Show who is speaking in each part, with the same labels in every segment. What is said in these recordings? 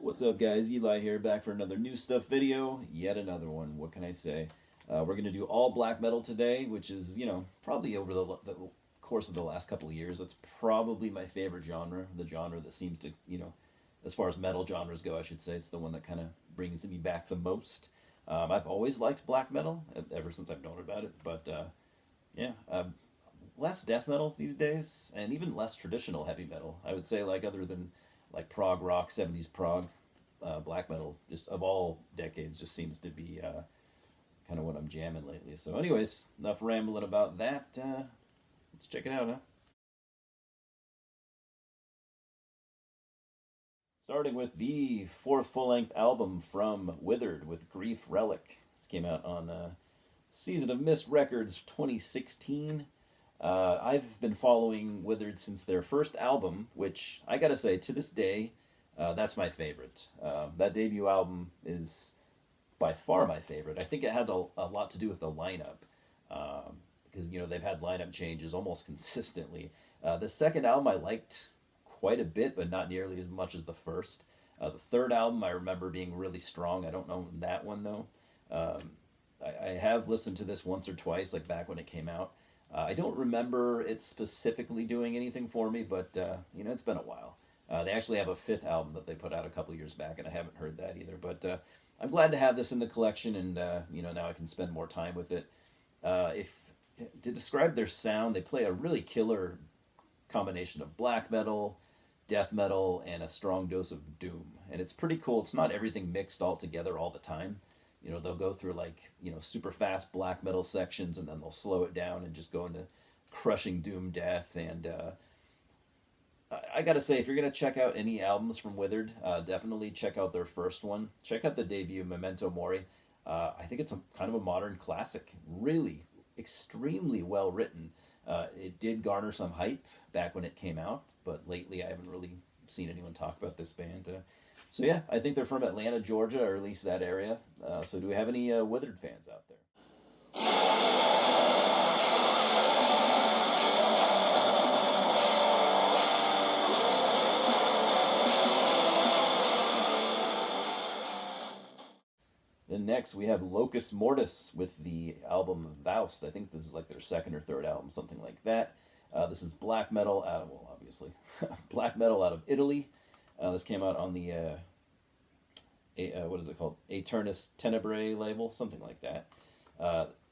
Speaker 1: What's up, guys? Eli here, back for another new stuff video. Yet another one. What can I say? We're going to do all black metal today, which is, probably over the course of the last couple of years, that's probably my favorite genre. The genre that seems to, as far as metal genres go, I should say, it's the one that kind of brings me back the most. I've always liked black metal, ever since I've known about it, but yeah, less death metal these days, and even less traditional heavy metal. I would say, other than prog rock, 70s prog, black metal, just of all decades, just seems to be kind of what I'm jamming lately. So anyways, enough rambling about that. Let's check it out, huh? Starting with the fourth full-length album from Withered with Grief Relic. This came out on Season of Mist Records 2016. I've been following Withered since their first album, which I gotta say, to this day, that's my favorite. That debut album is by far my favorite. I think it had a lot to do with the lineup, because they've had lineup changes almost consistently. The second album I liked quite a bit, but not nearly as much as the first. The third album I remember being really strong. I don't know that one though. I have listened to this once or twice, like back when it came out. I don't remember it specifically doing anything for me, but it's been a while. They actually have a fifth album that they put out a couple years back, and I haven't heard that either. But I'm glad to have this in the collection, and now I can spend more time with it. If to describe their sound, they play a really killer combination of black metal, death metal, and a strong dose of doom, and it's pretty cool. It's not everything mixed all together all the time. They'll go through super fast black metal sections, and then they'll slow it down and just go into crushing doom death. And I gotta say, if you're gonna check out any albums from Withered, definitely check out their first one. Check out the debut, Memento Mori. I think it's kind of a modern classic. Really, extremely well written. It did garner some hype back when it came out, but lately I haven't really seen anyone talk about this band. So yeah, I think they're from Atlanta, Georgia, or at least that area. So do we have any Withered fans out there? Then next we have Locus Mortis with the album Faust. I think this is their second or third album, something like that. This is black metal obviously, black metal out of Italy. This came out on the what is it called? Aeternus Tenebrae label, something like that.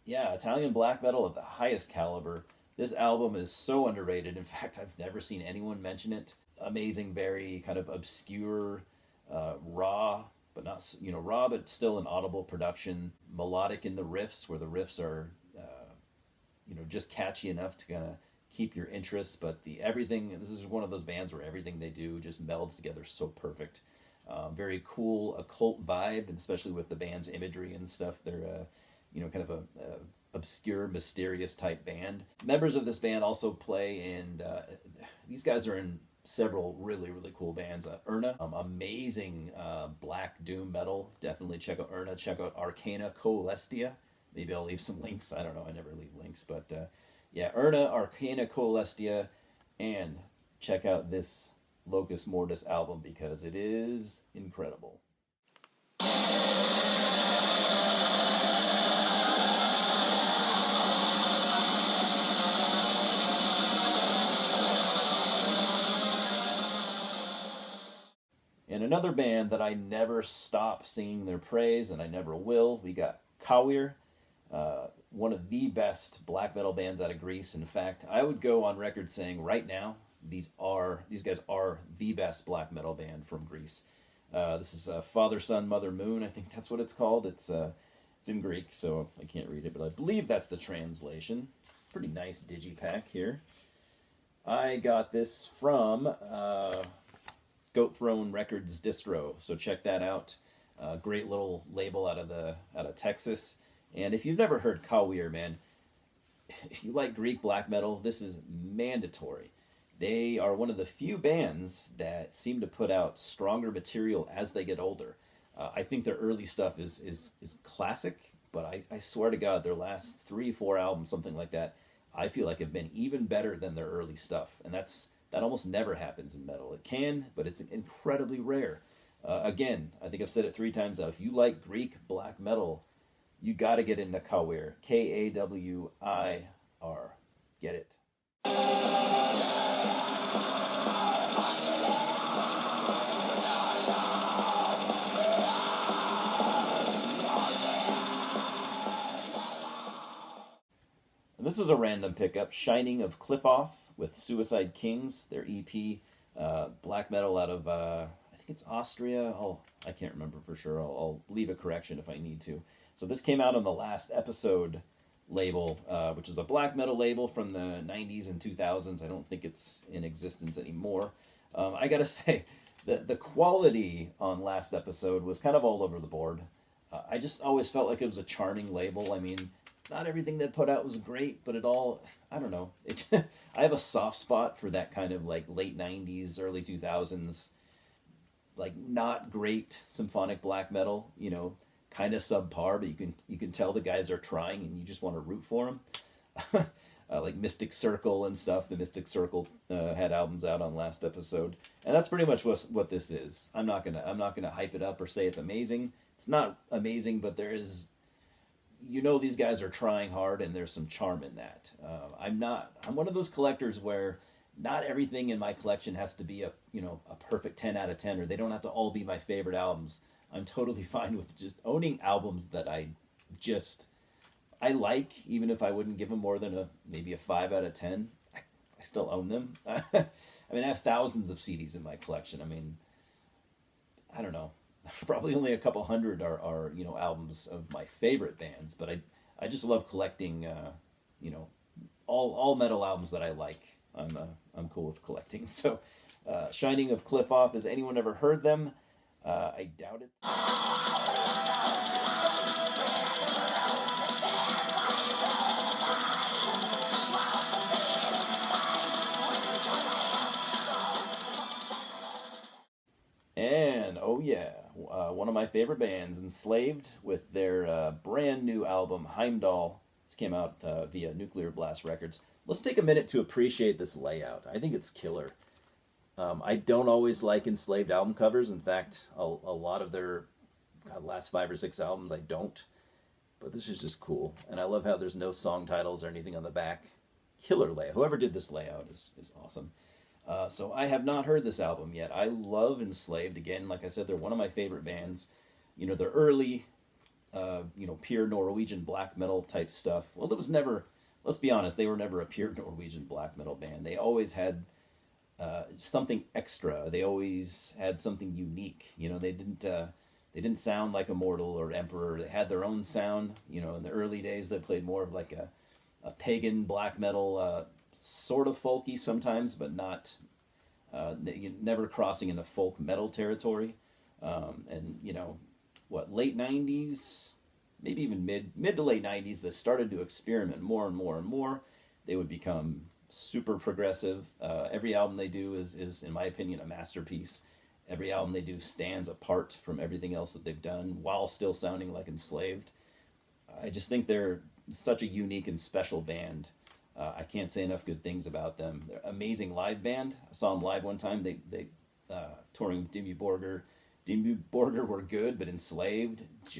Speaker 1: Yeah, Italian black metal of the highest caliber. This album is so underrated. In fact, I've never seen anyone mention it. Amazing, very kind of obscure, raw, but not raw, but still an audible production. Melodic in the riffs, where the riffs are just catchy enough to kind of keep your interest, but this is one of those bands where everything they do just melds together so perfect. Very cool occult vibe, and especially with the band's imagery and stuff. They're kind of a obscure, mysterious type band. Members of this band also play in these guys are in several really, really cool bands. Erna, amazing black doom metal. Definitely check out Erna. Check out Arcana Coelestia. Maybe I'll leave some links. I don't know. I never leave links, but yeah, Erna, Arcana Coelestia, and check out this Locus Mortis album because it is incredible. And another band that I never stop singing their praise, and I never will, we got Kawir. One of the best black metal bands out of Greece. In fact, I would go on record saying right now, these guys are the best black metal band from Greece. This is Father, Sun, Mother, Moon. I think that's what it's called. It's in Greek, so I can't read it, but I believe that's the translation. Pretty nice digipack here. I got this from Goat Throne Records distro, so check that out. Great little label out of Texas. And if you've never heard Kawir, man, if you like Greek black metal, this is mandatory. They are one of the few bands that seem to put out stronger material as they get older. I think their early stuff is classic, but I swear to God, their last 3-4 albums, something like that, I feel like have been even better than their early stuff. And that almost never happens in metal. It can, but it's incredibly rare. Again, I think I've said it 3 times now. If you like Greek black metal, you got to get into Kawir. Kawir. Get it. And this was a random pickup. Shining of Cliffoff with Suicide Kings, their EP. Black metal out of, I think it's Austria. I can't remember for sure. I'll leave a correction if I need to. So this came out on the Last Episode label, which is a black metal label from the 90s and 2000s. I don't think it's in existence anymore. I gotta say, the quality on Last Episode was kind of all over the board. I just always felt like it was a charming label. I mean, not everything they put out was great, but I don't know. I have a soft spot for that kind of like late 90s, early 2000s, like not great symphonic black metal, kind of subpar, but you can tell the guys are trying and you just want to root for them. Like Mystic Circle and stuff. The Mystic Circle had albums out on Last Episode, and that's pretty much what this is. I'm not gonna hype it up or say it's amazing. It's not amazing, but there is, these guys are trying hard, and there's some charm in that. I'm one of those collectors where not everything in my collection has to be a perfect 10 out of 10, or they don't have to all be my favorite albums. I'm totally fine with just owning albums that I like, even if I wouldn't give them more than maybe a 5 out of 10. I still own them. I mean, I have thousands of CDs in my collection. I mean, I don't know. Probably only a couple hundred are albums of my favorite bands, but I just love collecting all metal albums that I like. I'm cool with collecting. So, Shining of Cliffoff. Has anyone ever heard them? I doubt it. And oh yeah, one of my favorite bands, Enslaved, with their brand new album Heimdall. This came out via Nuclear Blast Records. Let's take a minute to appreciate this layout. I think it's killer. I don't always like Enslaved album covers. In fact, a lot of their last 5 or 6 albums I don't. But this is just cool. And I love how there's no song titles or anything on the back. Killer layout. Whoever did this layout is awesome. So I have not heard this album yet. I love Enslaved. Again, like I said, they're one of my favorite bands. They're early, pure Norwegian black metal type stuff. Well, it was never, let's be honest, they were never a pure Norwegian black metal band. They always had something extra. They always had something unique. They didn't sound like Immortal or Emperor. They had their own sound. In the early days, they played more of like a pagan black metal, sort of folky sometimes, but not never crossing into folk metal territory. And late 90s, maybe even mid to late 90s, they started to experiment more and more and more. They would become super progressive. Every album they do is in my opinion a masterpiece. Every album they do stands apart from everything else that they've done while still sounding like Enslaved. I just think they're such a unique and special band. I can't say enough good things about them. They're an amazing live band. I saw them live one time. They touring with Dimmu Borgir. Dimmu Borgir were good, but Enslaved, it's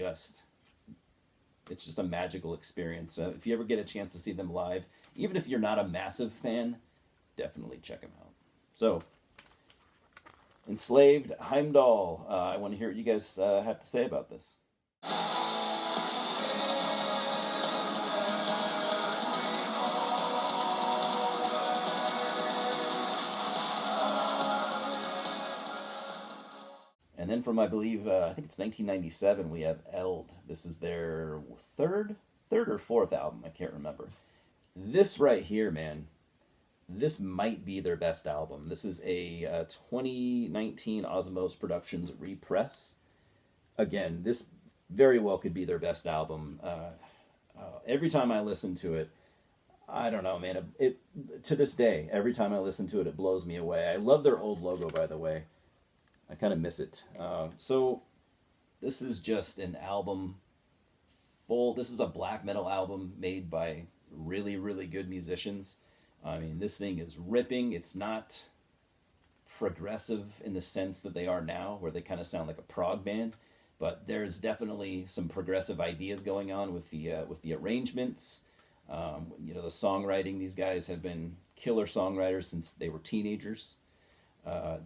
Speaker 1: just a magical experience. If you ever get a chance to see them live, even if you're not a massive fan, definitely check them out. So, Enslaved, Heimdall. I want to hear what you guys have to say about this. And then from, I believe, I think it's 1997, we have Eld. This is their third or fourth album. I can't remember. This right here, man, this might be their best album. This is a 2019 Osmos Productions repress. Again, this very well could be their best album. Every time I listen to it, I don't know, man. It to this day, every time I listen to it, it blows me away. I love their old logo, by the way. I kind of miss it. So this is just an album this is a black metal album made by really, really good musicians. I mean, this thing is ripping. It's not progressive in the sense that they are now, where they kind of sound like a prog band. But there's definitely some progressive ideas going on with the arrangements. The songwriting. These guys have been killer songwriters since they were teenagers.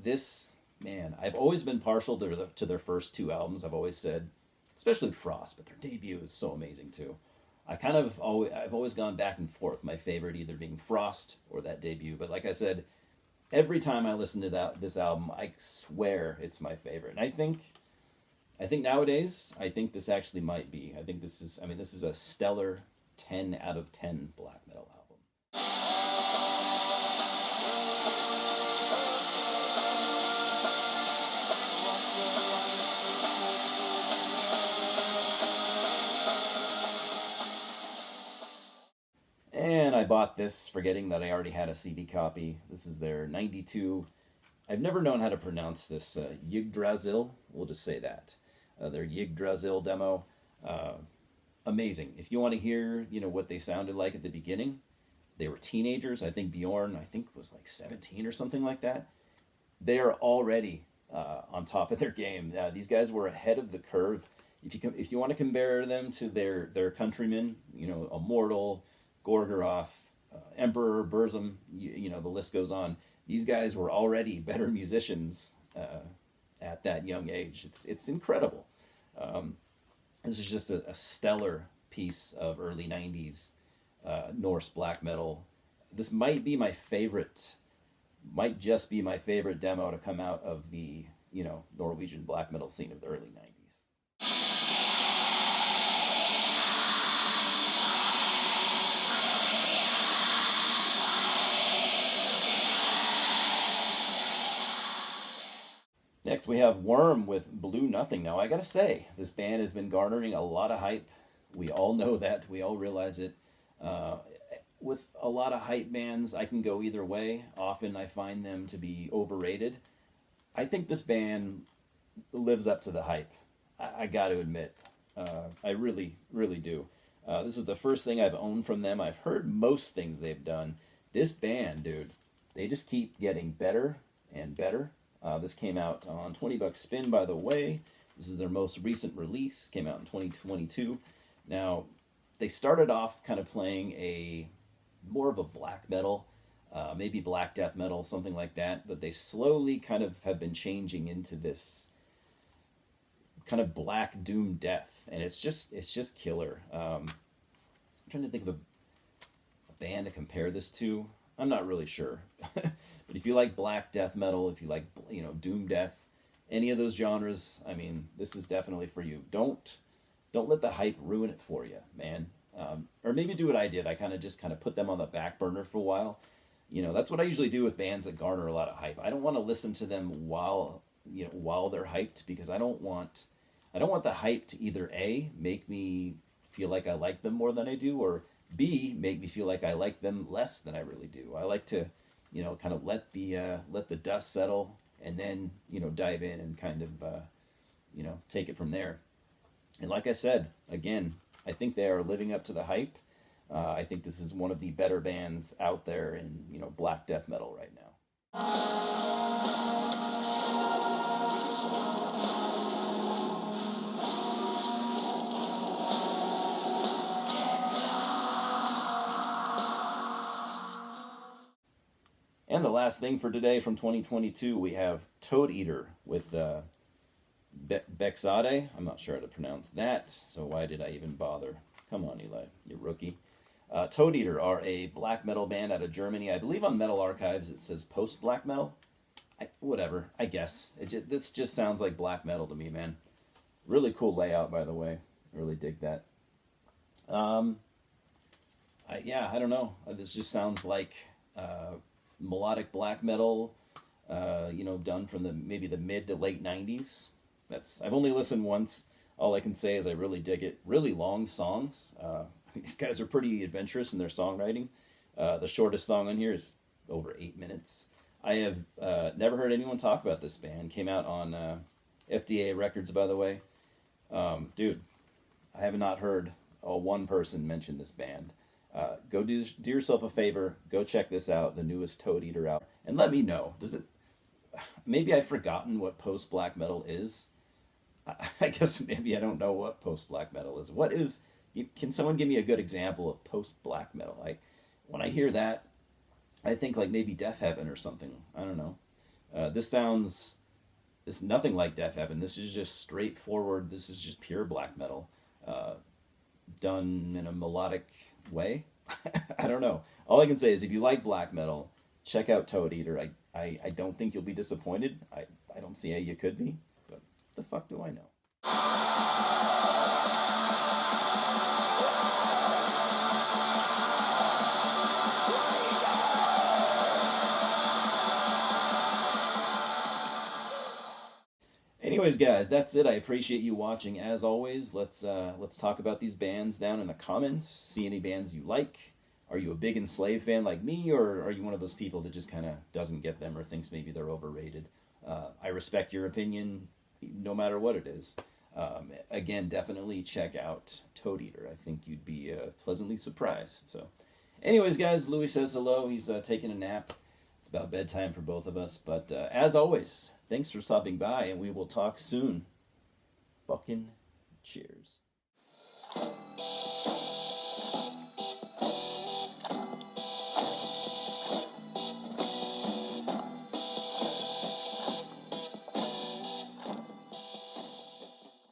Speaker 1: This man, I've always been partial to their first two albums. I've always said, especially Frost, but their debut is so amazing too. I've always gone back and forth. My favorite either being Frost or that debut. But like I said, every time I listen to this album, I swear it's my favorite. And I think nowadays, I think this actually might be. I think this is a stellar 10 out of 10 black metal album. And I bought this forgetting that I already had a CD copy. This is their 92. I've never known how to pronounce this. Yggdrasil. We'll just say that. Their Yggdrasil demo. Amazing. If you want to hear, what they sounded like at the beginning, they were teenagers. I think Bjorn, was like 17 or something like that. They are already on top of their game. These guys were ahead of the curve. If you want to compare them to their countrymen, Immortal, Gorgoroth, Emperor, Burzum, the list goes on. These guys were already better musicians at that young age. It's incredible. This is just a stellar piece of early 90s Norse black metal. This might just be my favorite demo to come out of the, Norwegian black metal scene of the early 90s. Next, we have Worm with Blue Nothing. Now, I gotta say, this band has been garnering a lot of hype. We all know that. We all realize it. With a lot of hype bands, I can go either way. Often I find them to be overrated. I think this band lives up to the hype. I gotta admit. I really, really do. This is the first thing I've owned from them. I've heard most things they've done. This band, dude, they just keep getting better and better. This came out on 20 Bucks Spin, by the way. This is their most recent release. Came out in 2022. Now, they started off kind of playing more of a black metal, maybe black death metal, something like that. But they slowly kind of have been changing into this kind of black doom death, and it's just killer. I'm trying to think of a band to compare this to. I'm not really sure. But if you like black death metal, if you like, doom death, any of those genres, this is definitely for you. Don't let the hype ruin it for you, man. Or maybe do what I did. I kind of put them on the back burner for a while. That's what I usually do with bands that garner a lot of hype. I don't want to listen to them while they're hyped, because I don't want the hype to either A, make me feel like I like them more than I do, or B, make me feel like I like them less than I really do. I like to, kind of let the dust settle, and then, dive in and kind of, take it from there. And like I said, again, I think they are living up to the hype. I think this is one of the better bands out there in, black death metal right now. And the last thing for today from 2022, we have Toad Eater with Bexade. I'm not sure how to pronounce that, so why did I even bother? Come on, Eli, you rookie. Toad Eater are a black metal band out of Germany. I believe on Metal Archives it says post-black metal. Whatever, I guess. This just sounds like black metal to me, man. Really cool layout, by the way. I really dig that. I don't know. This just sounds like melodic black metal, done from maybe the mid to late 90s. I've only listened once. All I can say is I really dig it. Really long songs. These guys are pretty adventurous in their songwriting. The shortest song on here is over 8 minutes. I have never heard anyone talk about this band. Came out on FDA Records, by the way. Dude, I have not heard one person mention this band. Go do yourself a favor. Go check this out, the newest Toad Eater out, and let me know. maybe I've forgotten what post black metal is. I guess maybe I don't know what post black metal is. What is? Can someone give me a good example of post black metal? When I hear that, I think like maybe Death Heaven or something. I don't know. This sounds. It's nothing like Death Heaven. This is just straightforward. This is just pure black metal, done in a melodic way. I don't know. All I can say is if you like black metal, check out Toad Eater. I don't think you'll be disappointed. I don't see how you could be, but the fuck do I know? Anyways, guys, that's it. I appreciate you watching. As always, let's talk about these bands down in the comments. See any bands you like. Are you a big Enslaved fan like me, or are you one of those people that just kind of doesn't get them or thinks maybe they're overrated? I respect your opinion, no matter what it is. Again, definitely check out Toad Eater. I think you'd be pleasantly surprised. So, anyways, guys, Louis says hello. He's taking a nap. It's about bedtime for both of us. But as always, thanks for stopping by, and we will talk soon. Fucking cheers.